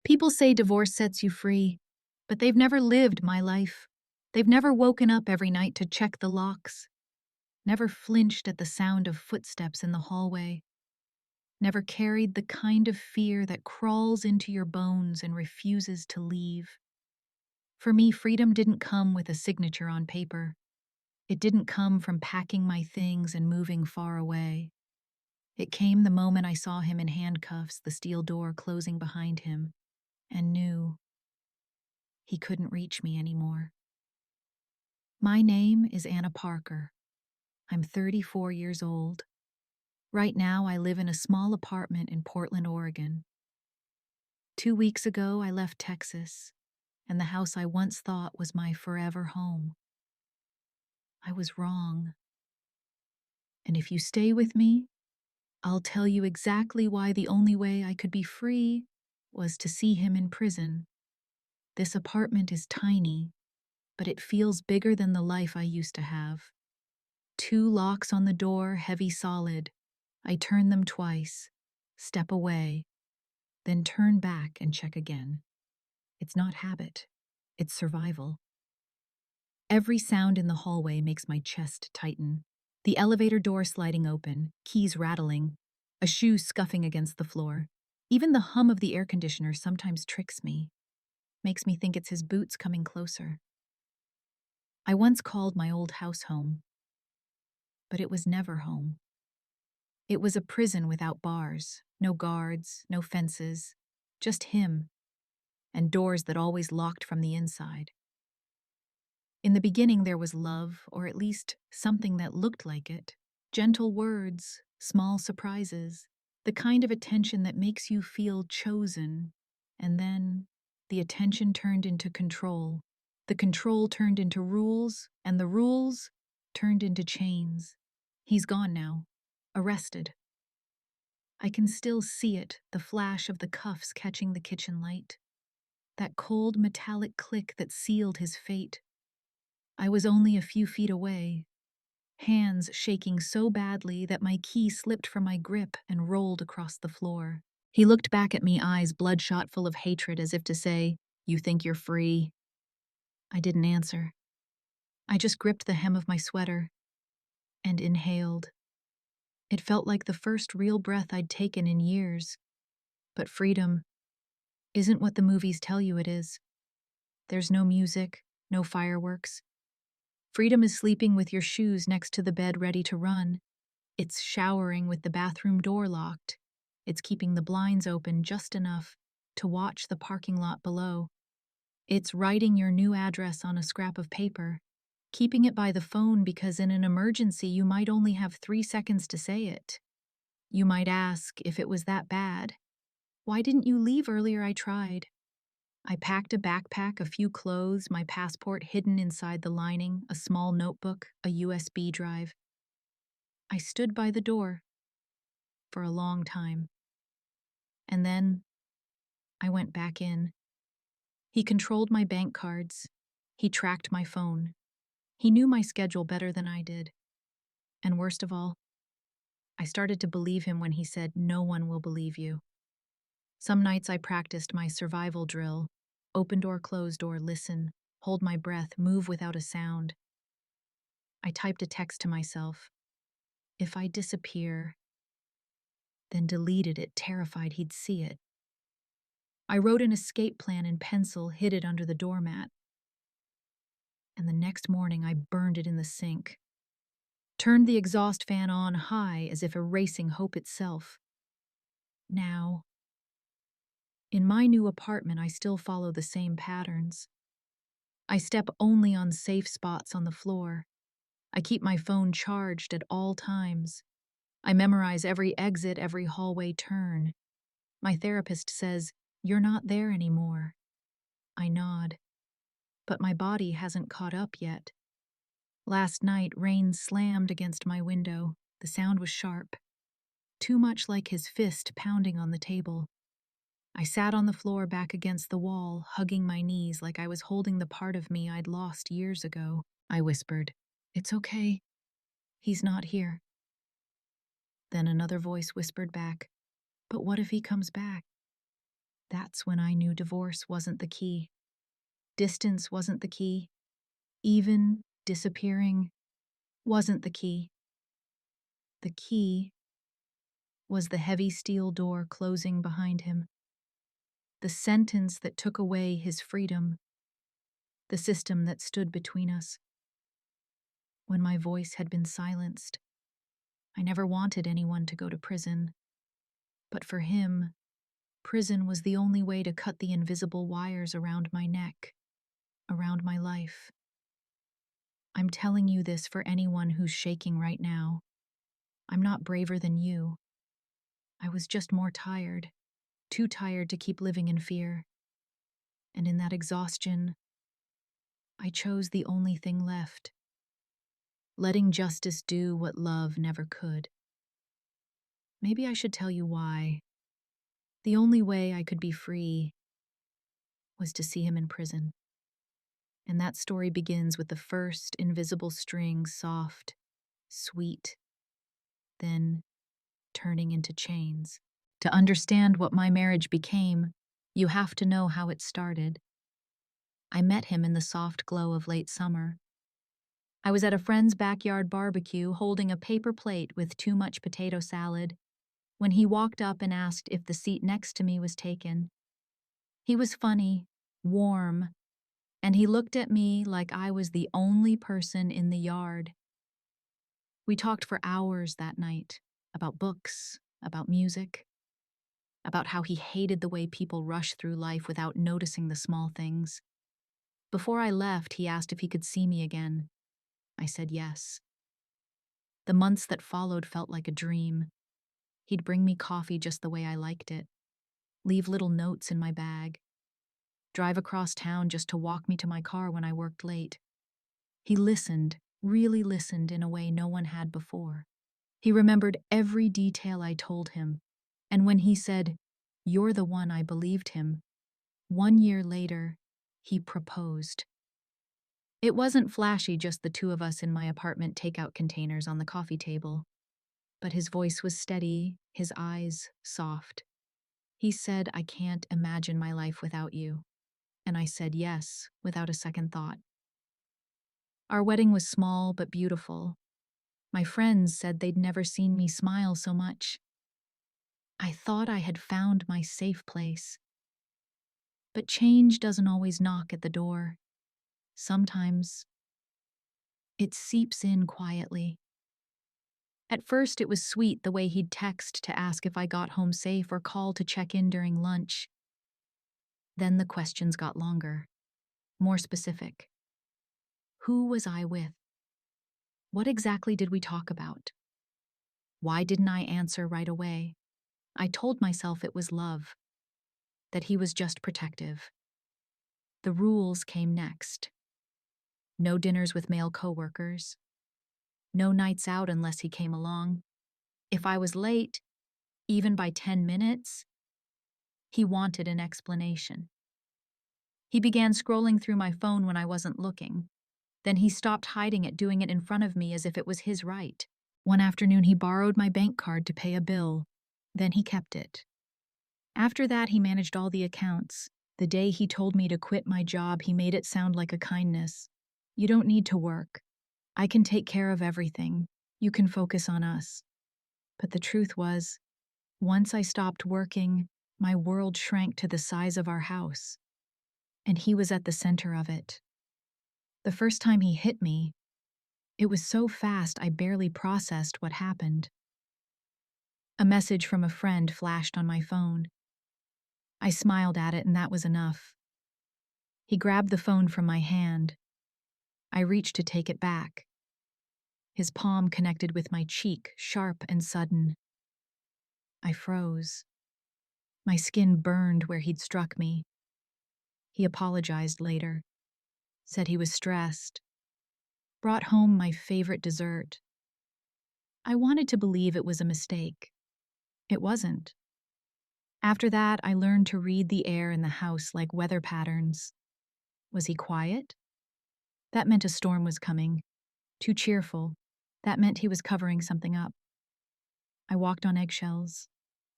People say divorce sets you free, but they've never lived my life. They've never woken up every night to check the locks, never flinched at the sound of footsteps in the hallway, never carried the kind of fear that crawls into your bones and refuses to leave. For me, freedom didn't come with a signature on paper. It didn't come from packing my things and moving far away. It came the moment I saw him in handcuffs, the steel door closing behind him, and knew he couldn't reach me anymore. My name is Anna Parker. I'm 34 years old. Right now, I live in a small apartment in Portland, Oregon. 2 weeks ago, I left Texas, and the house I once thought was my forever home. I was wrong. And if you stay with me, I'll tell you exactly why the only way I could be free was to see him in prison. This apartment is tiny, but it feels bigger than the life I used to have. 2 locks on the door, heavy solid. I turn them twice, step away, then turn back and check again. It's not habit, it's survival. Every sound in the hallway makes my chest tighten. The elevator door sliding open, keys rattling, a shoe scuffing against the floor. Even the hum of the air conditioner sometimes tricks me, makes me think it's his boots coming closer. I once called my old house home, but it was never home. It was a prison without bars, no guards, no fences, just him, and doors that always locked from the inside. In the beginning, there was love, or at least something that looked like it. Gentle words, small surprises, the kind of attention that makes you feel chosen. And then the attention turned into control. The control turned into rules, and the rules turned into chains. He's gone now, arrested. I can still see it, the flash of the cuffs catching the kitchen light. That cold metallic click that sealed his fate. I was only a few feet away, hands shaking so badly that my key slipped from my grip and rolled across the floor. He looked back at me, eyes bloodshot full of hatred, as if to say, "You think you're free?" I didn't answer. I just gripped the hem of my sweater and inhaled. It felt like the first real breath I'd taken in years. But freedom isn't what the movies tell you it is. There's no music, no fireworks. Freedom is sleeping with your shoes next to the bed ready to run. It's showering with the bathroom door locked. It's keeping the blinds open just enough to watch the parking lot below. It's writing your new address on a scrap of paper, keeping it by the phone because in an emergency you might only have 3 seconds to say it. You might ask, if it was that bad, "Why didn't you leave earlier? I tried." I packed a backpack, a few clothes, my passport hidden inside the lining, a small notebook, a USB drive. I stood by the door for a long time. And then I went back in. He controlled my bank cards. He tracked my phone. He knew my schedule better than I did. And worst of all, I started to believe him when he said, "No one will believe you." Some nights I practiced my survival drill. Open door, close door, listen, hold my breath, move without a sound. I typed a text to myself. If I disappear, then deleted it, terrified he'd see it. I wrote an escape plan in pencil, hid it under the doormat. And the next morning I burned it in the sink. Turned the exhaust fan on high as if erasing hope itself. Now, in my new apartment, I still follow the same patterns. I step only on safe spots on the floor. I keep my phone charged at all times. I memorize every exit, every hallway turn. My therapist says, "You're not there anymore." I nod. But my body hasn't caught up yet. Last night, rain slammed against my window. The sound was sharp, too much like his fist pounding on the table. I sat on the floor back against the wall, hugging my knees like I was holding the part of me I'd lost years ago. I whispered, "It's okay. He's not here." Then another voice whispered back, "But what if he comes back?" That's when I knew divorce wasn't the key. Distance wasn't the key. Even disappearing wasn't the key. The key was the heavy steel door closing behind him, the sentence that took away his freedom, the system that stood between us. When my voice had been silenced, I never wanted anyone to go to prison. But for him, prison was the only way to cut the invisible wires around my neck, around my life. I'm telling you this for anyone who's shaking right now. I'm not braver than you. I was just more tired, too tired to keep living in fear. And in that exhaustion, I chose the only thing left, letting justice do what love never could. Maybe I should tell you why. The only way I could be free was to see him in prison. And that story begins with the first invisible string, soft, sweet, then turning into chains. To understand what my marriage became, you have to know how it started. I met him in the soft glow of late summer. I was at a friend's backyard barbecue holding a paper plate with too much potato salad when he walked up and asked if the seat next to me was taken. He was funny, warm, and he looked at me like I was the only person in the yard. We talked for hours that night about books, about music, about how he hated the way people rush through life without noticing the small things. Before I left, he asked if he could see me again. I said yes. The months that followed felt like a dream. He'd bring me coffee just the way I liked it, leave little notes in my bag, drive across town just to walk me to my car when I worked late. He listened, really listened in a way no one had before. He remembered every detail I told him, and when he said, "You're the one," I believed him. 1 year later, he proposed. It wasn't flashy, just the two of us in my apartment takeout containers on the coffee table. But his voice was steady, his eyes soft. He said, "I can't imagine my life without you." And I said yes, without a second thought. Our wedding was small but beautiful. My friends said they'd never seen me smile so much. I thought I had found my safe place. But change doesn't always knock at the door. Sometimes it seeps in quietly. At first, it was sweet the way he'd text to ask if I got home safe or call to check in during lunch. Then the questions got longer, more specific. Who was I with? What exactly did we talk about? Why didn't I answer right away? I told myself it was love, that he was just protective. The rules came next. No dinners with male coworkers. No nights out unless he came along. If I was late, even by 10 minutes, he wanted an explanation. He began scrolling through my phone when I wasn't looking. Then he stopped hiding it, doing it in front of me as if it was his right. One afternoon, he borrowed my bank card to pay a bill. Then he kept it. After that, he managed all the accounts. The day he told me to quit my job, he made it sound like a kindness. "You don't need to work. I can take care of everything. You can focus on us." But the truth was, once I stopped working, my world shrank to the size of our house. And he was at the center of it. The first time he hit me, it was so fast I barely processed what happened. A message from a friend flashed on my phone. I smiled at it, and that was enough. He grabbed the phone from my hand. I reached to take it back. His palm connected with my cheek, sharp and sudden. I froze. My skin burned where he'd struck me. He apologized later, said he was stressed, brought home my favorite dessert. I wanted to believe it was a mistake. It wasn't. After that, I learned to read the air in the house like weather patterns. Was he quiet? That meant a storm was coming. Too cheerful. That meant he was covering something up. I walked on eggshells,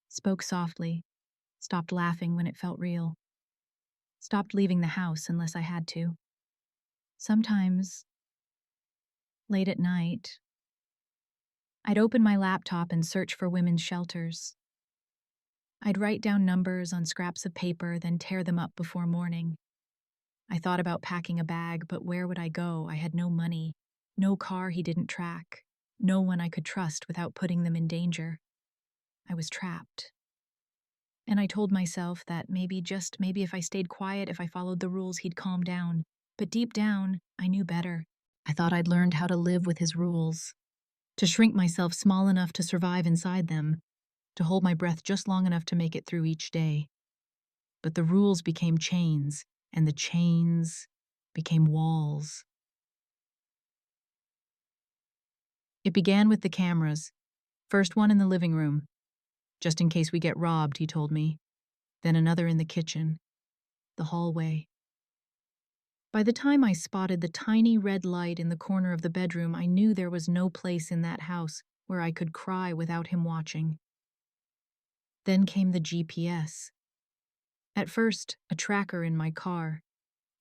spoke softly, stopped laughing when it felt real, stopped leaving the house unless I had to. Sometimes, late at night, I'd open my laptop and search for women's shelters. I'd write down numbers on scraps of paper, then tear them up before morning. I thought about packing a bag, but where would I go? I had no money, no car he didn't track, no one I could trust without putting them in danger. I was trapped. And I told myself that just maybe if I stayed quiet, if I followed the rules, he'd calm down. But deep down, I knew better. I thought I'd learned how to live with his rules, to shrink myself small enough to survive inside them, to hold my breath just long enough to make it through each day. But the rules became chains, and the chains became walls. It began with the cameras. First one in the living room, just in case we get robbed, he told me. Then another in the kitchen, the hallway. By the time I spotted the tiny red light in the corner of the bedroom, I knew there was no place in that house where I could cry without him watching. Then came the GPS. At first, a tracker in my car,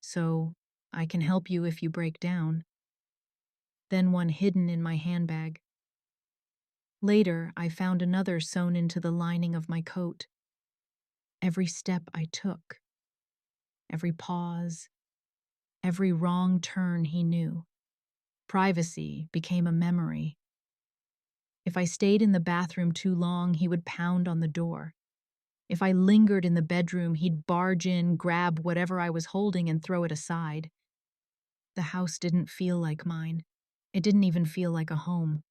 so I can help you if you break down. Then one hidden in my handbag. Later, I found another sewn into the lining of my coat. Every step I took, every pause, every wrong turn he knew. Privacy became a memory. If I stayed in the bathroom too long, he would pound on the door. If I lingered in the bedroom, he'd barge in, grab whatever I was holding, and throw it aside. The house didn't feel like mine. It didn't even feel like a home.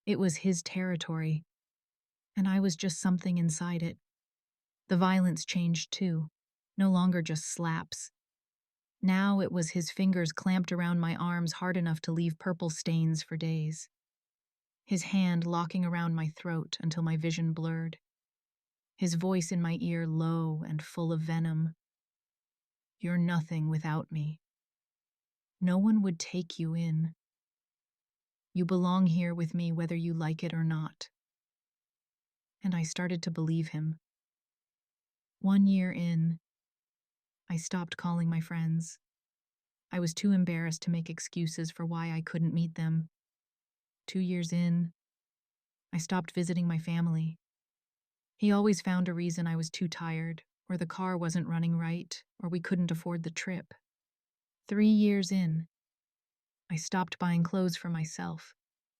It was his territory, and I was just something inside it. The violence changed too. No longer just slaps. Now it was his fingers clamped around my arms hard enough to leave purple stains for days. His hand locking around my throat until my vision blurred. His voice in my ear low and full of venom. You're nothing without me. No one would take you in. You belong here with me whether you like it or not. And I started to believe him. 1 year in, I stopped calling my friends. I was too embarrassed to make excuses for why I couldn't meet them. 2 years in, I stopped visiting my family. He always found a reason I was too tired, or the car wasn't running right, or we couldn't afford the trip. 3 years in, I stopped buying clothes for myself.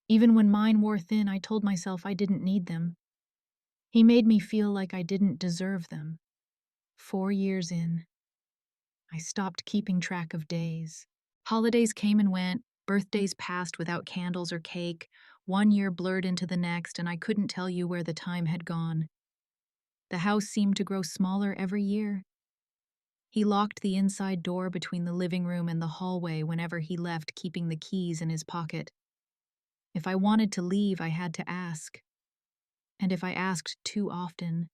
Even when mine wore thin, I told myself I didn't need them. He made me feel like I didn't deserve them. 4 years in, I stopped keeping track of days. Holidays came and went, birthdays passed without candles or cake, 1 year blurred into the next, and I couldn't tell you where the time had gone. The house seemed to grow smaller every year. He locked the inside door between the living room and the hallway whenever he left, keeping the keys in his pocket. If I wanted to leave, I had to ask. And if I asked too often,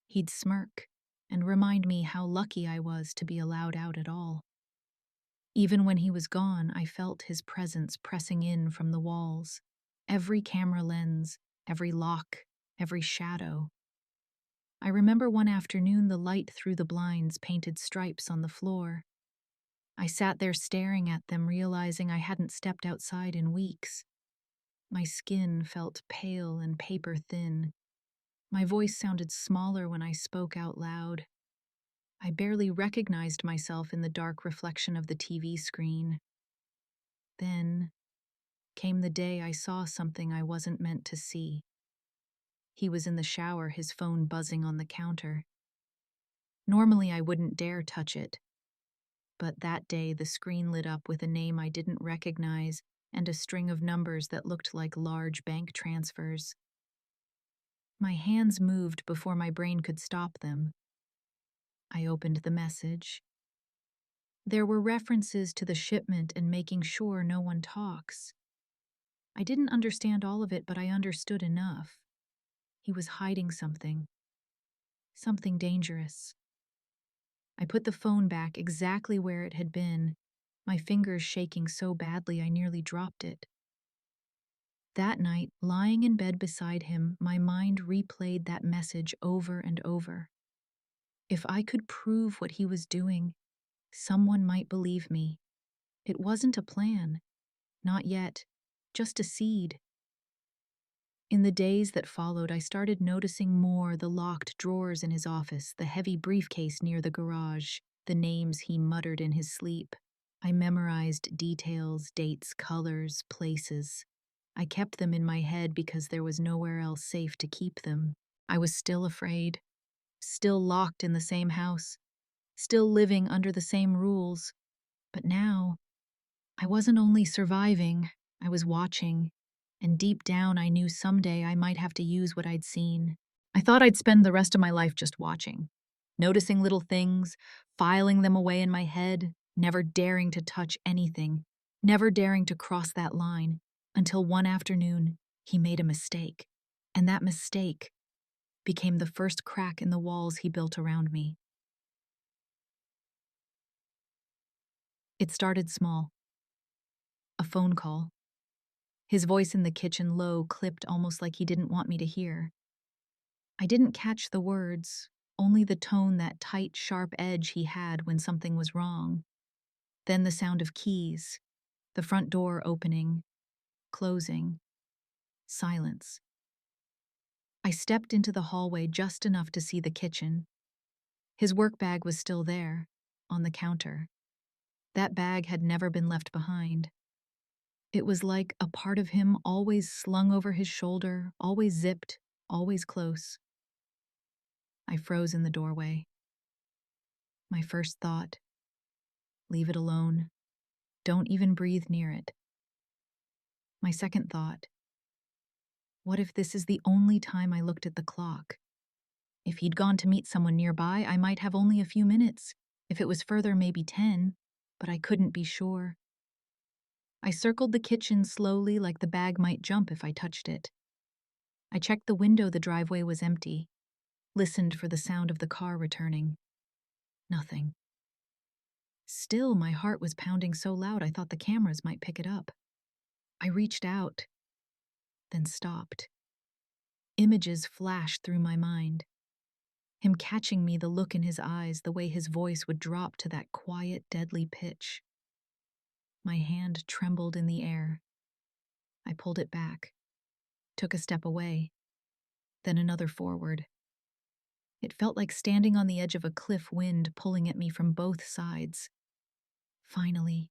he'd smirk and remind me how lucky I was to be allowed out at all. Even when he was gone, I felt his presence pressing in from the walls. Every camera lens, every lock, every shadow. I remember one afternoon the light through the blinds painted stripes on the floor. I sat there staring at them, realizing I hadn't stepped outside in weeks. My skin felt pale and paper thin. My voice sounded smaller when I spoke out loud. I barely recognized myself in the dark reflection of the TV screen. Then came the day I saw something I wasn't meant to see. He was in the shower, his phone buzzing on the counter. Normally I wouldn't dare touch it, but that day the screen lit up with a name I didn't recognize and a string of numbers that looked like large bank transfers. My hands moved before my brain could stop them. I opened the message. There were references to the shipment and making sure no one talks. I didn't understand all of it, but I understood enough. He was hiding something dangerous. I put the phone back exactly where it had been, my fingers shaking so badly I nearly dropped it. That night, lying in bed beside him, my mind replayed that message over and over. If I could prove what he was doing, someone might believe me. It wasn't a plan. Not yet. Just a seed. In the days that followed, I started noticing more: the locked drawers in his office, the heavy briefcase near the garage, the names he muttered in his sleep. I memorized details, dates, colors, places. I kept them in my head because there was nowhere else safe to keep them. I was still afraid, still locked in the same house, still living under the same rules. But now, I wasn't only surviving, I was watching, and deep down I knew someday I might have to use what I'd seen. I thought I'd spend the rest of my life just watching, noticing little things, filing them away in my head, never daring to touch anything, never daring to cross that line, until one afternoon he made a mistake. And that mistake became the first crack in the walls he built around me. It started small. A phone call. His voice in the kitchen, low, clipped almost like he didn't want me to hear. I didn't catch the words, only the tone, that tight, sharp edge he had when something was wrong. Then the sound of keys, the front door opening, closing, silence. I stepped into the hallway just enough to see the kitchen. His work bag was still there, on the counter. That bag had never been left behind. It was like a part of him always slung over his shoulder, always zipped, always close. I froze in the doorway. My first thought: leave it alone. Don't even breathe near it. My second thought: what if this is the only time I looked at the clock? If he'd gone to meet someone nearby, I might have only a few minutes. If it was further, maybe 10, but I couldn't be sure. I circled the kitchen slowly, like the bag might jump if I touched it. I checked the window. The driveway was empty. Listened for the sound of the car returning. Nothing. Still, my heart was pounding so loud I thought the cameras might pick it up. I reached out, then stopped. Images flashed through my mind. Him catching me, the look in his eyes, the way his voice would drop to that quiet, deadly pitch. My hand trembled in the air. I pulled it back, took a step away, then another forward. It felt like standing on the edge of a cliff, wind pulling at me from both sides. Finally,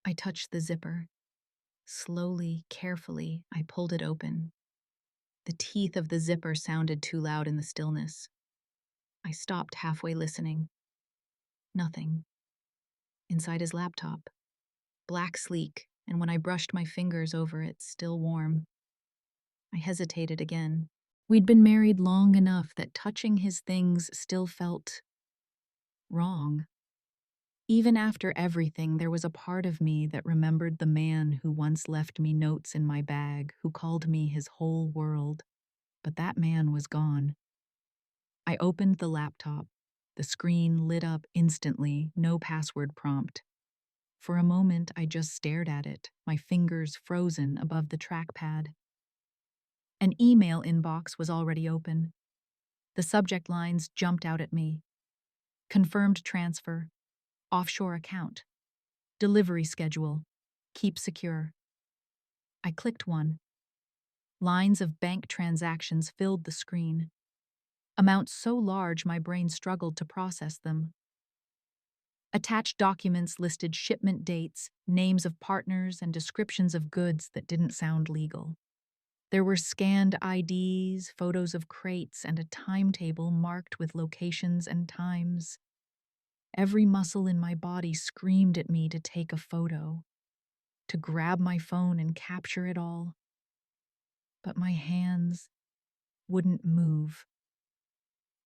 I touched the zipper. Slowly, carefully, I pulled it open. The teeth of the zipper sounded too loud in the stillness. I stopped halfway, listening. Nothing. Inside his laptop. Black, sleek, and when I brushed my fingers over it, still warm. I hesitated again. We'd been married long enough that touching his things still felt wrong. Even after everything, there was a part of me that remembered the man who once left me notes in my bag, who called me his whole world. But that man was gone. I opened the laptop. The screen lit up instantly, no password prompt. For a moment, I just stared at it, my fingers frozen above the trackpad. An email inbox was already open. The subject lines jumped out at me. Confirmed transfer. Offshore account. Delivery schedule. Keep secure. I clicked one. Lines of bank transactions filled the screen. Amounts so large my brain struggled to process them. Attached documents listed shipment dates, names of partners, and descriptions of goods that didn't sound legal. There were scanned IDs, photos of crates, and a timetable marked with locations and times. Every muscle in my body screamed at me to take a photo, to grab my phone and capture it all. But my hands wouldn't move.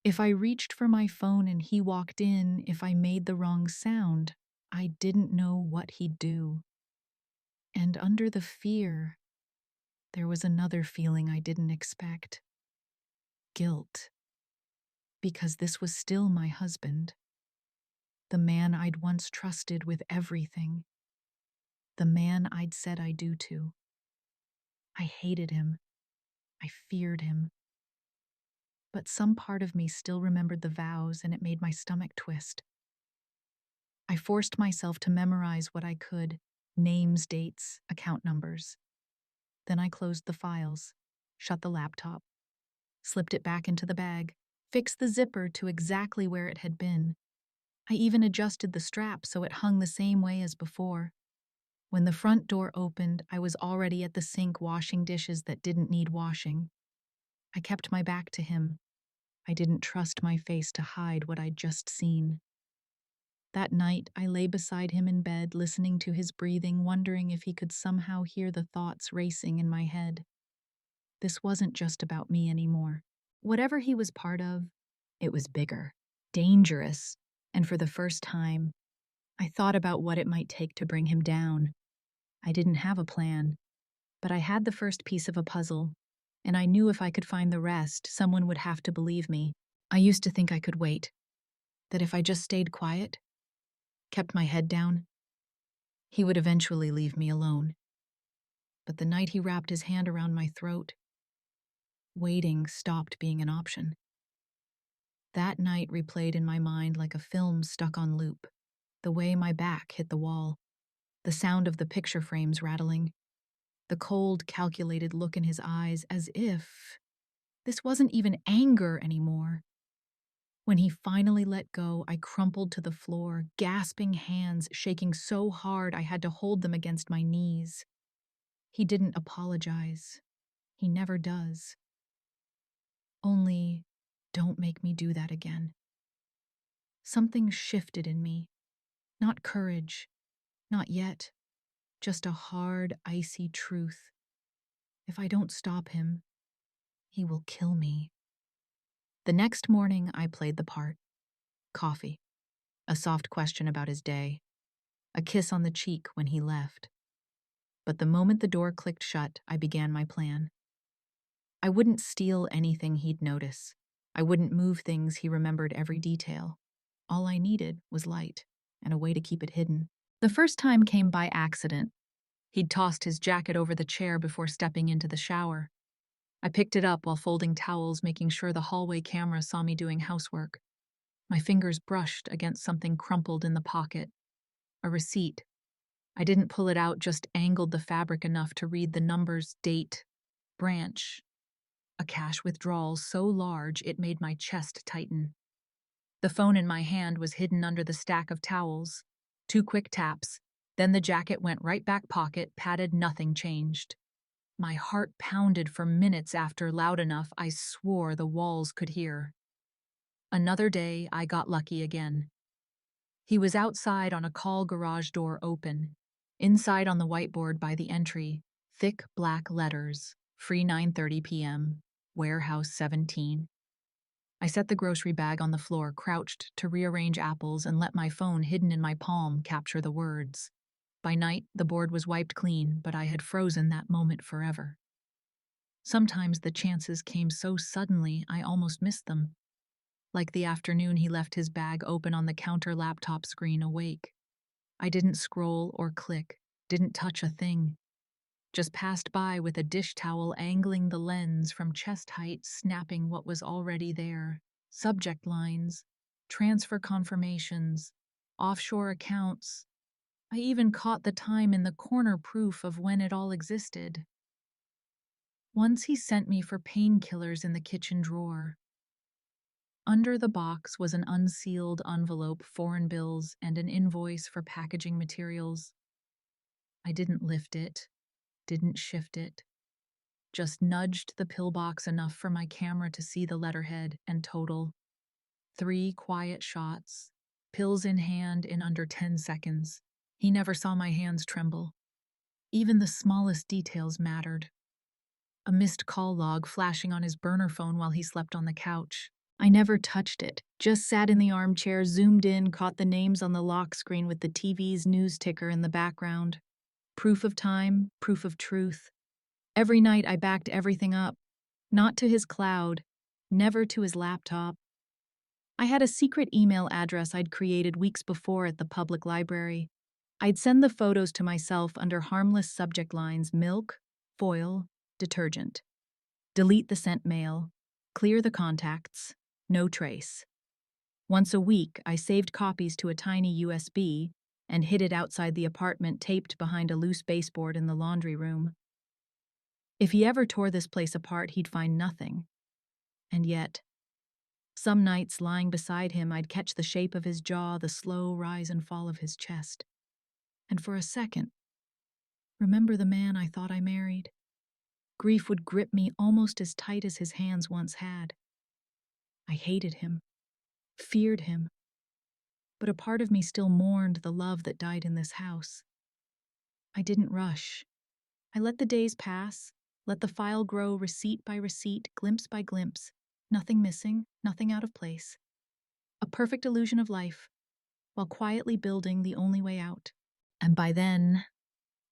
If I reached for my phone and he walked in, if I made the wrong sound, I didn't know what he'd do. And under the fear, there was another feeling I didn't expect. Guilt. Because this was still my husband. The man I'd once trusted with everything. The man I'd said I do to. I hated him. I feared him. But some part of me still remembered the vows, and it made my stomach twist. I forced myself to memorize what I could: names, dates, account numbers. Then I closed the files, shut the laptop, slipped it back into the bag, fixed the zipper to exactly where it had been. I even adjusted the strap so it hung the same way as before. When the front door opened, I was already at the sink washing dishes that didn't need washing. I kept my back to him. I didn't trust my face to hide what I'd just seen. That night, I lay beside him in bed, listening to his breathing, wondering if he could somehow hear the thoughts racing in my head. This wasn't just about me anymore. Whatever he was part of, it was bigger, dangerous, and for the first time, I thought about what it might take to bring him down. I didn't have a plan, but I had the first piece of a puzzle, and I knew if I could find the rest, someone would have to believe me. I used to think I could wait, that if I just stayed quiet, kept my head down, he would eventually leave me alone. But the night he wrapped his hand around my throat, waiting stopped being an option. That night replayed in my mind like a film stuck on loop. The way my back hit the wall, the sound of the picture frames rattling, the cold, calculated look in his eyes, as if this wasn't even anger anymore. When he finally let go, I crumpled to the floor, gasping, hands shaking so hard I had to hold them against my knees. He didn't apologize. He never does. Only, don't make me do that again. Something shifted in me. Not courage. Not yet. Just a hard, icy truth. If I don't stop him, he will kill me. The next morning, I played the part. Coffee. A soft question about his day. A kiss on the cheek when he left. But the moment the door clicked shut, I began my plan. I wouldn't steal anything he'd notice. I wouldn't move things he remembered every detail. All I needed was light and a way to keep it hidden. The first time came by accident. He'd tossed his jacket over the chair before stepping into the shower. I picked it up while folding towels, making sure the hallway camera saw me doing housework. My fingers brushed against something crumpled in the pocket. A receipt. I didn't pull it out, just angled the fabric enough to read the numbers, date, branch. A cash withdrawal so large it made my chest tighten. The phone in my hand was hidden under the stack of towels. 2 quick taps, then the jacket went right back pocket, padded, nothing changed. My heart pounded for minutes after, loud enough I swore the walls could hear. Another day, I got lucky again. He was outside on a call, garage door open. Inside on the whiteboard by the entry, thick black letters, free 9:30 p.m., warehouse 17. I set the grocery bag on the floor, crouched to rearrange apples, and let my phone hidden in my palm capture the words. By night, the board was wiped clean, but I had frozen that moment forever. Sometimes the chances came so suddenly I almost missed them. Like the afternoon he left his bag open on the counter, laptop screen awake. I didn't scroll or click, didn't touch a thing. Just passed by with a dish towel angling the lens from chest height, snapping what was already there. Subject lines, transfer confirmations, offshore accounts. I even caught the time in the corner, proof of when it all existed. Once he sent me for painkillers in the kitchen drawer. Under the box was an unsealed envelope, foreign bills, and an invoice for packaging materials. I didn't lift it, didn't shift it, just nudged the pillbox enough for my camera to see the letterhead and total. 3 quiet shots, pills in hand, in under 10 seconds. He never saw my hands tremble. Even the smallest details mattered. A missed call log flashing on his burner phone while he slept on the couch. I never touched it, just sat in the armchair, zoomed in, caught the names on the lock screen with the TV's news ticker in the background. Proof of time, proof of truth. Every night I backed everything up. Not to his cloud, never to his laptop. I had a secret email address I'd created weeks before at the public library. I'd send the photos to myself under harmless subject lines: milk, foil, detergent. Delete the sent mail. Clear the contacts. No trace. Once a week, I saved copies to a tiny USB and hid it outside the apartment, taped behind a loose baseboard in the laundry room. If he ever tore this place apart, he'd find nothing. And yet, some nights lying beside him, I'd catch the shape of his jaw, the slow rise and fall of his chest. And for a second, remember the man I thought I married? Grief would grip me almost as tight as his hands once had. I hated him, feared him, but a part of me still mourned the love that died in this house. I didn't rush. I let the days pass, let the file grow receipt by receipt, glimpse by glimpse, nothing missing, nothing out of place. A perfect illusion of life, while quietly building the only way out. And by then,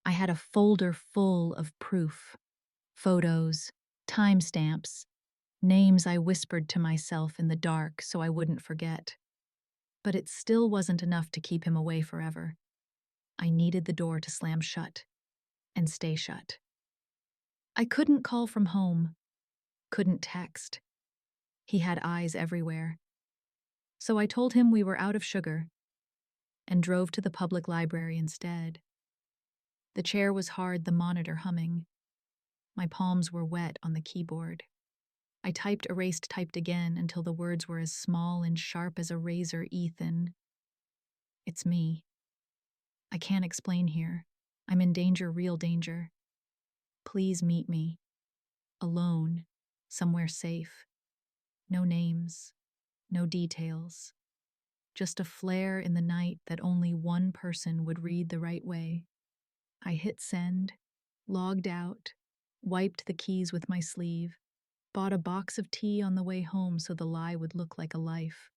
I had a folder full of proof. Photos, timestamps, names I whispered to myself in the dark so I wouldn't forget. But it still wasn't enough to keep him away forever. I needed the door to slam shut and stay shut. I couldn't call from home, couldn't text. He had eyes everywhere. So I told him we were out of sugar and drove to the public library instead. The chair was hard, the monitor humming. My palms were wet on the keyboard. I typed again until the words were as small and sharp as a razor. Ethan, it's me. I can't explain here. I'm in danger, real danger. Please meet me. Alone, somewhere safe. No names, no details. Just a flare in the night that only one person would read the right way. I hit send, logged out, wiped the keys with my sleeve, bought a box of tea on the way home so the lie would look like a life.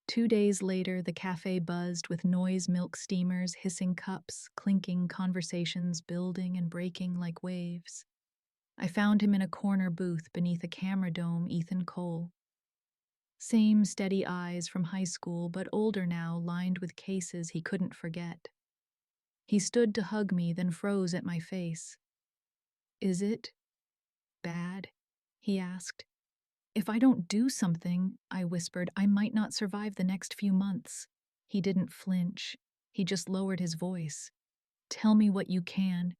2 days later, the cafe buzzed with noise, milk steamers, hissing cups, clinking conversations, building and breaking like waves. I found him in a corner booth beneath a camera dome, Ethan Cole. Same steady eyes from high school, but older now, lined with cases he couldn't forget. He stood to hug me, then froze at my face. Is it bad? He asked. If I don't do something, I whispered, I might not survive the next few months. He didn't flinch. He just lowered his voice. Tell me what you can.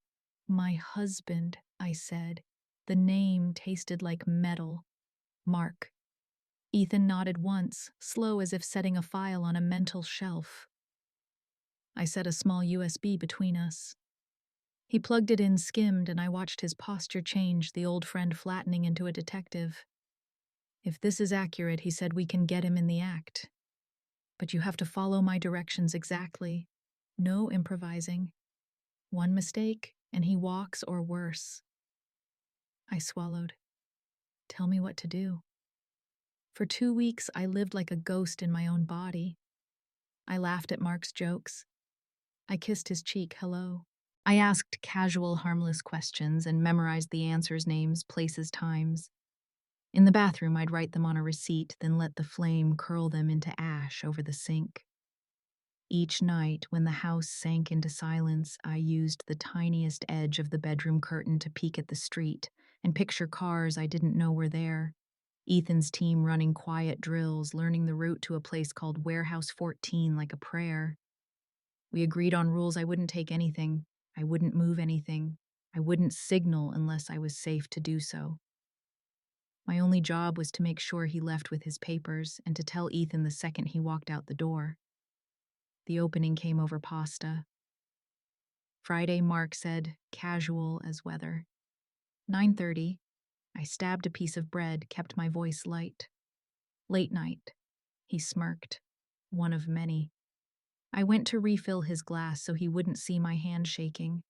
My husband, I said. The name tasted like metal. Mark. Ethan nodded once, slow as if setting a file on a mental shelf. I set a small USB between us. He plugged it in, skimmed, and I watched his posture change, the old friend flattening into a detective. If this is accurate, he said, we can get him in the act. But you have to follow my directions exactly. No improvising. One mistake, and he walks, or worse. I swallowed. Tell me what to do. For 2 weeks, I lived like a ghost in my own body. I laughed at Mark's jokes. I kissed his cheek, hello. I asked casual, harmless questions and memorized the answers, names, places, times. In the bathroom, I'd write them on a receipt, then let the flame curl them into ash over the sink. Each night, when the house sank into silence, I used the tiniest edge of the bedroom curtain to peek at the street and picture cars I didn't know were there. Ethan's team running quiet drills, learning the route to a place called Warehouse 14 like a prayer. We agreed on rules. I wouldn't take anything. I wouldn't move anything. I wouldn't signal unless I was safe to do so. My only job was to make sure he left with his papers and to tell Ethan the second he walked out the door. The opening came over pasta. Friday, Mark said, casual as weather. 9:30. I stabbed a piece of bread, kept my voice light. Late night. He smirked. One of many. I went to refill his glass so he wouldn't see my hand shaking.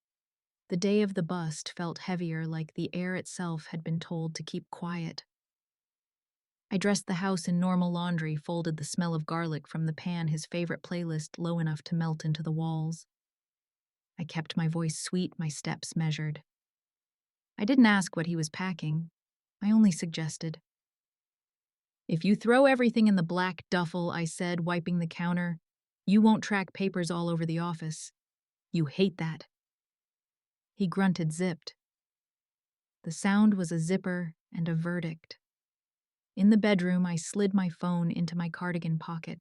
The day of the bust felt heavier, like the air itself had been told to keep quiet. I dressed the house in normal laundry, folded the smell of garlic from the pan, his favorite playlist, low enough to melt into the walls. I kept my voice sweet, my steps measured. I didn't ask what he was packing. I only suggested. If you throw everything in the black duffel, I said, wiping the counter, you won't track papers all over the office. You hate that. He grunted, zipped. The sound was a zipper and a verdict. In the bedroom, I slid my phone into my cardigan pocket.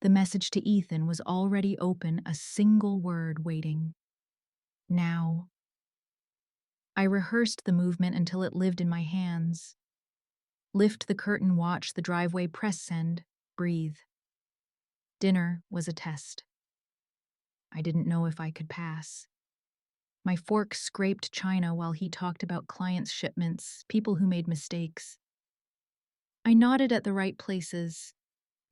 The message to Ethan was already open, a single word waiting. Now. I rehearsed the movement until it lived in my hands. Lift the curtain, watch the driveway, press send, breathe. Dinner was a test. I didn't know if I could pass. My fork scraped china while he talked about clients' shipments, people who made mistakes. I nodded at the right places.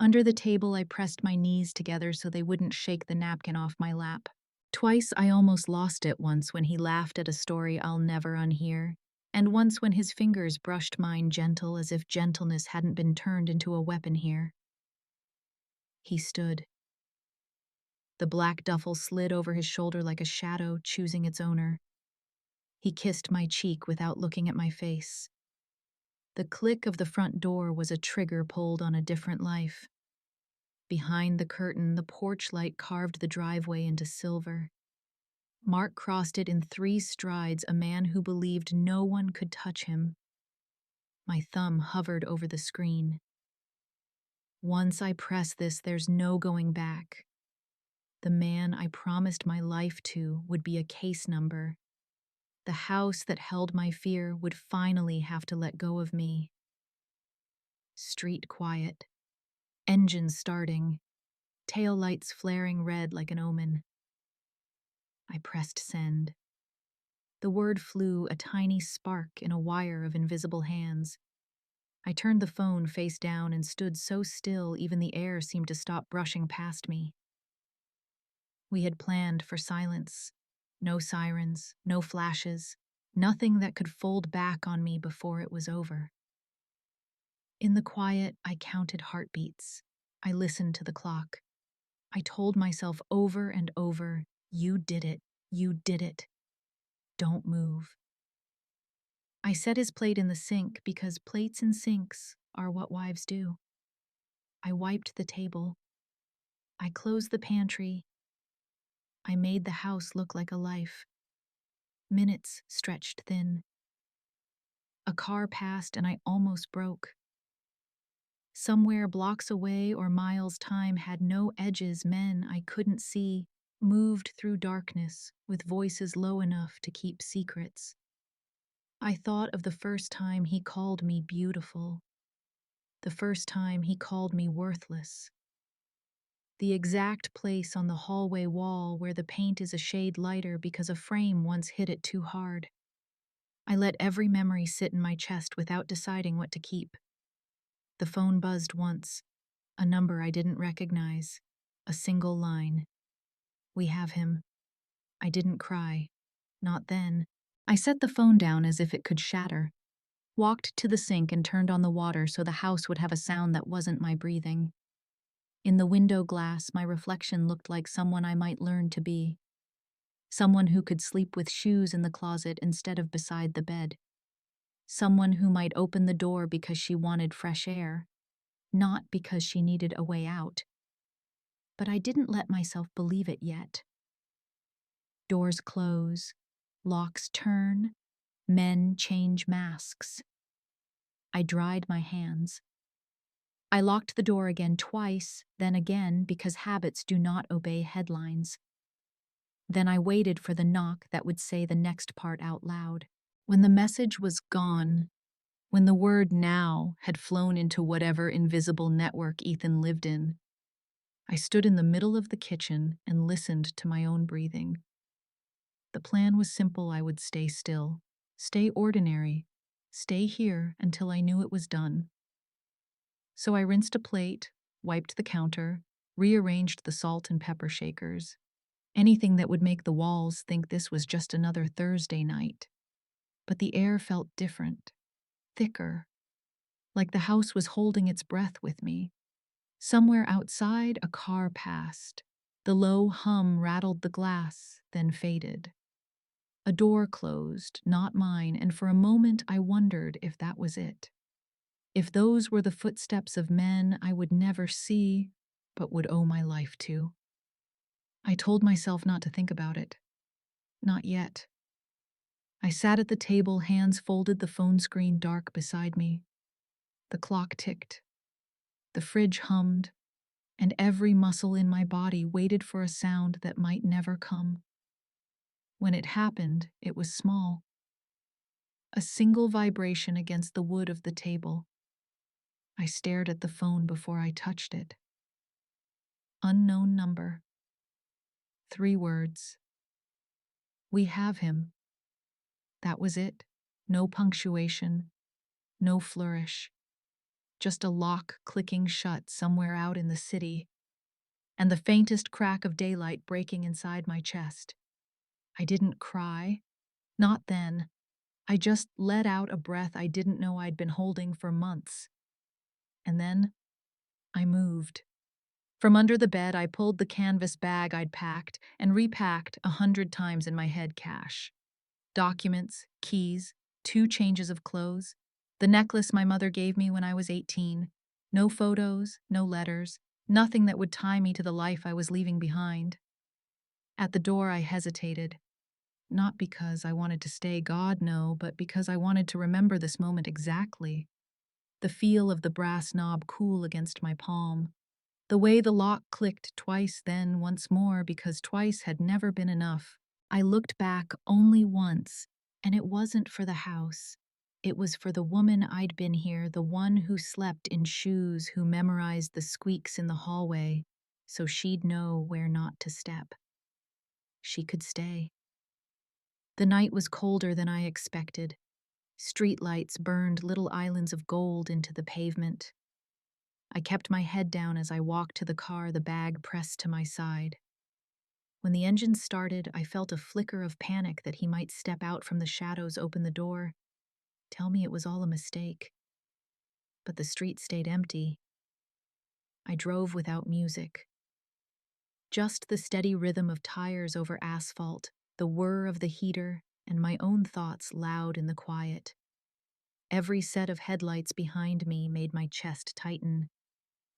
Under the table, I pressed my knees together so they wouldn't shake the napkin off my lap. Twice I almost lost it, once when he laughed at a story I'll never unhear, and once when his fingers brushed mine gentle as if gentleness hadn't been turned into a weapon here. He stood. The black duffel slid over his shoulder like a shadow choosing its owner. He kissed my cheek without looking at my face. The click of the front door was a trigger pulled on a different life. Behind the curtain, the porch light carved the driveway into silver. Mark crossed it in 3 strides, a man who believed no one could touch him. My thumb hovered over the screen. Once I press this, there's no going back. The man I promised my life to would be a case number. The house that held my fear would finally have to let go of me. Street quiet. Engines starting. Tail lights flaring red like an omen. I pressed send. The word flew, a tiny spark in a wire of invisible hands. I turned the phone face down and stood so still even the air seemed to stop brushing past me. We had planned for silence. No sirens, no flashes, nothing that could fold back on me before it was over. In the quiet, I counted heartbeats. I listened to the clock. I told myself over and over, you did it, you did it. Don't move. I set his plate in the sink because plates and sinks are what wives do. I wiped the table. I closed the pantry. I made the house look like a life. Minutes stretched thin. A car passed and I almost broke. Somewhere blocks away or miles, time had no edges. Men I couldn't see moved through darkness with voices low enough to keep secrets. I thought of the first time he called me beautiful, the first time he called me worthless, the exact place on the hallway wall where the paint is a shade lighter because a frame once hit it too hard. I let every memory sit in my chest without deciding what to keep. The phone buzzed once, a number I didn't recognize, a single line. We have him. I didn't cry. Not then. I set the phone down as if it could shatter, walked to the sink and turned on the water so the house would have a sound that wasn't my breathing. In the window glass, my reflection looked like someone I might learn to be. Someone who could sleep with shoes in the closet instead of beside the bed. Someone who might open the door because she wanted fresh air, not because she needed a way out. But I didn't let myself believe it yet. Doors close, locks turn, men change masks. I dried my hands. I locked the door again twice, then again because habits do not obey headlines. Then I waited for the knock that would say the next part out loud. When the message was gone, when the word now had flown into whatever invisible network Ethan lived in, I stood in the middle of the kitchen and listened to my own breathing. The plan was simple. I would stay still, stay ordinary, stay here until I knew it was done. So I rinsed a plate, wiped the counter, rearranged the salt and pepper shakers. Anything that would make the walls think this was just another Thursday night. But the air felt different, thicker, like the house was holding its breath with me. Somewhere outside, a car passed. The low hum rattled the glass, then faded. A door closed, not mine, and for a moment I wondered if that was it. If those were the footsteps of men I would never see, but would owe my life to. I told myself not to think about it. Not yet. I sat at the table, hands folded, the phone screen dark beside me. The clock ticked, the fridge hummed, and every muscle in my body waited for a sound that might never come. When it happened, it was small. A single vibration against the wood of the table. I stared at the phone before I touched it. Unknown number. 3 words. We have him. That was it. No punctuation, no flourish. Just a lock clicking shut somewhere out in the city, and the faintest crack of daylight breaking inside my chest. I didn't cry. Not then. I just let out a breath I didn't know I'd been holding for months. And then I moved. From under the bed, I pulled the canvas bag I'd packed and repacked 100 times in my head: cash, documents, keys, 2 changes of clothes, the necklace my mother gave me when I was 18. No photos, no letters, nothing that would tie me to the life I was leaving behind. At the door, I hesitated. Not because I wanted to stay, God, no, but because I wanted to remember this moment exactly. The feel of the brass knob cool against my palm. The way the lock clicked twice, then once more, because twice had never been enough. I looked back only once, and it wasn't for the house. It was for the woman I'd been here, the one who slept in shoes, who memorized the squeaks in the hallway so she'd know where not to step. She could stay. The night was colder than I expected. Streetlights burned little islands of gold into the pavement. I kept my head down as I walked to the car, the bag pressed to my side. When the engine started, I felt a flicker of panic that he might step out from the shadows, open the door, tell me it was all a mistake. But the street stayed empty. I drove without music. Just the steady rhythm of tires over asphalt, the whir of the heater, and my own thoughts loud in the quiet. Every set of headlights behind me made my chest tighten.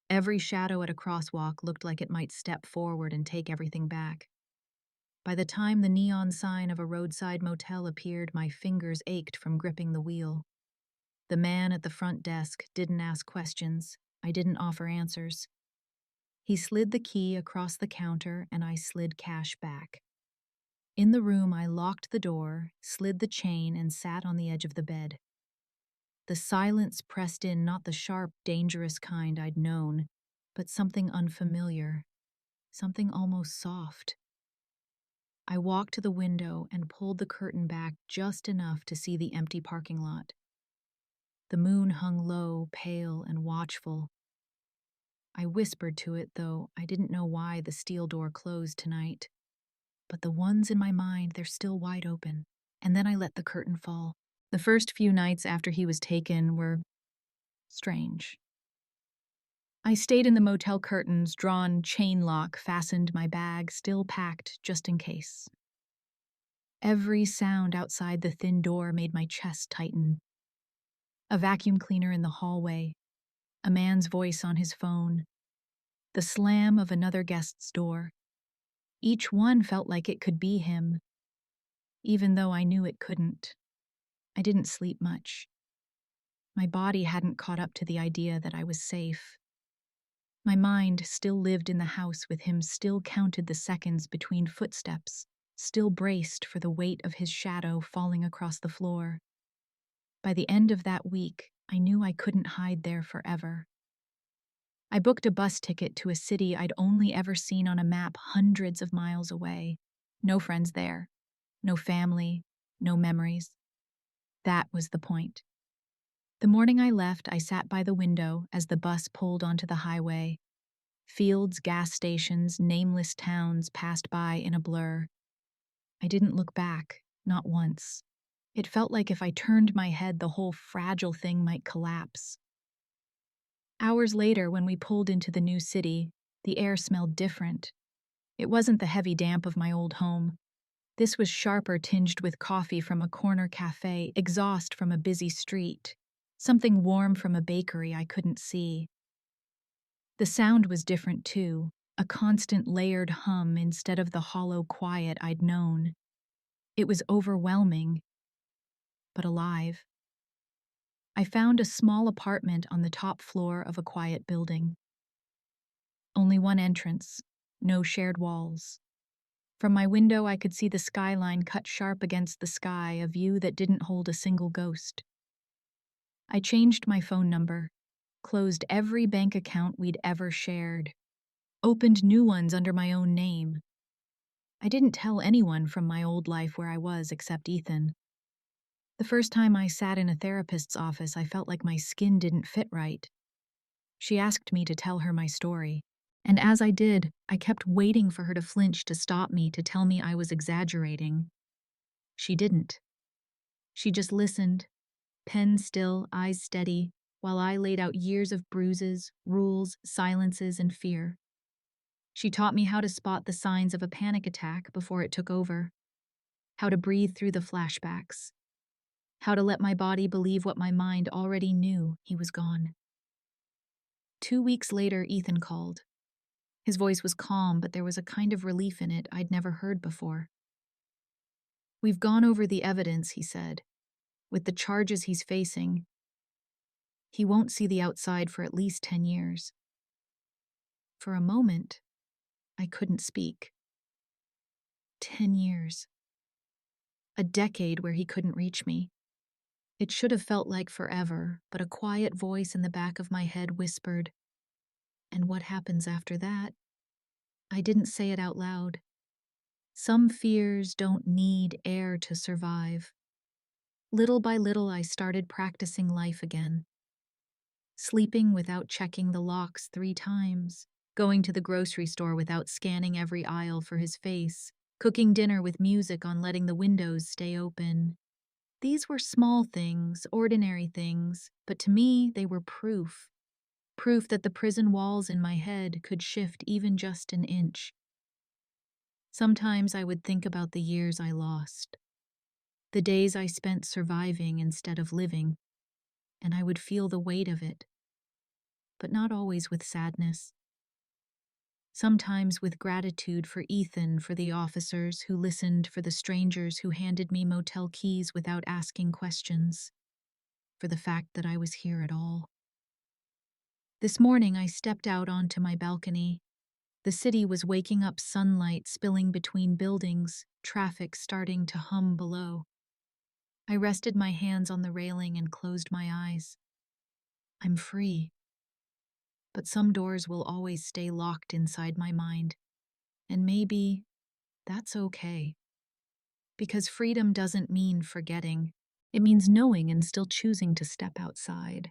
Every shadow at a crosswalk looked like it might step forward and take everything back. By the time the neon sign of a roadside motel appeared, my fingers ached from gripping the wheel. The man at the front desk didn't ask questions. I didn't offer answers. He slid the key across the counter, and I slid cash back. In the room, I locked the door, slid the chain, and sat on the edge of the bed. The silence pressed in, not the sharp, dangerous kind I'd known, but something unfamiliar, something almost soft. I walked to the window and pulled the curtain back just enough to see the empty parking lot. The moon hung low, pale, and watchful. I whispered to it, though I didn't know why the steel door closed tonight. But the ones in my mind, they're still wide open. And then I let the curtain fall. The first few nights after he was taken were strange. I stayed in the motel curtains, drawn chain lock, fastened my bag, still packed just in case. Every sound outside the thin door made my chest tighten. A vacuum cleaner in the hallway, a man's voice on his phone, the slam of another guest's door. Each one felt like it could be him, even though I knew it couldn't. I didn't sleep much. My body hadn't caught up to the idea that I was safe. My mind still lived in the house with him, still counted the seconds between footsteps, still braced for the weight of his shadow falling across the floor. By the end of that week, I knew I couldn't hide there forever. I booked a bus ticket to a city I'd only ever seen on a map hundreds of miles away. No friends there, no family, no memories. That was the point. The morning I left, I sat by the window as the bus pulled onto the highway. Fields, gas stations, nameless towns passed by in a blur. I didn't look back, not once. It felt like if I turned my head, the whole fragile thing might collapse. Hours later, when we pulled into the new city, the air smelled different. It wasn't the heavy damp of my old home. This was sharper, tinged with coffee from a corner cafe, exhaust from a busy street, something warm from a bakery I couldn't see. The sound was different too, a constant layered hum instead of the hollow quiet I'd known. It was overwhelming, but alive. I found a small apartment on the top floor of a quiet building. Only one entrance, no shared walls. From my window, I could see the skyline cut sharp against the sky, a view that didn't hold a single ghost. I changed my phone number, closed every bank account we'd ever shared, opened new ones under my own name. I didn't tell anyone from my old life where I was except Ethan. The first time I sat in a therapist's office, I felt like my skin didn't fit right. She asked me to tell her my story. And as I did, I kept waiting for her to flinch, to stop me, to tell me I was exaggerating. She didn't. She just listened, pen still, eyes steady, while I laid out years of bruises, rules, silences, and fear. She taught me how to spot the signs of a panic attack before it took over, how to breathe through the flashbacks, how to let my body believe what my mind already knew: he was gone. 2 weeks later, Ethan called. His voice was calm, but there was a kind of relief in it I'd never heard before. "We've gone over the evidence," he said. "With the charges he's facing, he won't see the outside for at least 10 years. For a moment, I couldn't speak. 10 years. A decade where he couldn't reach me. It should have felt like forever, but a quiet voice in the back of my head whispered, "And what happens after that?" I didn't say it out loud. Some fears don't need air to survive. Little by little, I started practicing life again. Sleeping without checking the locks 3 times. Going to the grocery store without scanning every aisle for his face. Cooking dinner with music on, letting the windows stay open. These were small things, ordinary things, but to me, they were proof. Proof that the prison walls in my head could shift even just an inch. Sometimes I would think about the years I lost, the days I spent surviving instead of living, and I would feel the weight of it, but not always with sadness. Sometimes with gratitude for Ethan, for the officers who listened, for the strangers who handed me motel keys without asking questions, for the fact that I was here at all. This morning I stepped out onto my balcony. The city was waking up, sunlight spilling between buildings, traffic starting to hum below. I rested my hands on the railing and closed my eyes. I'm free. But some doors will always stay locked inside my mind. And maybe that's okay. Because freedom doesn't mean forgetting. It means knowing and still choosing to step outside.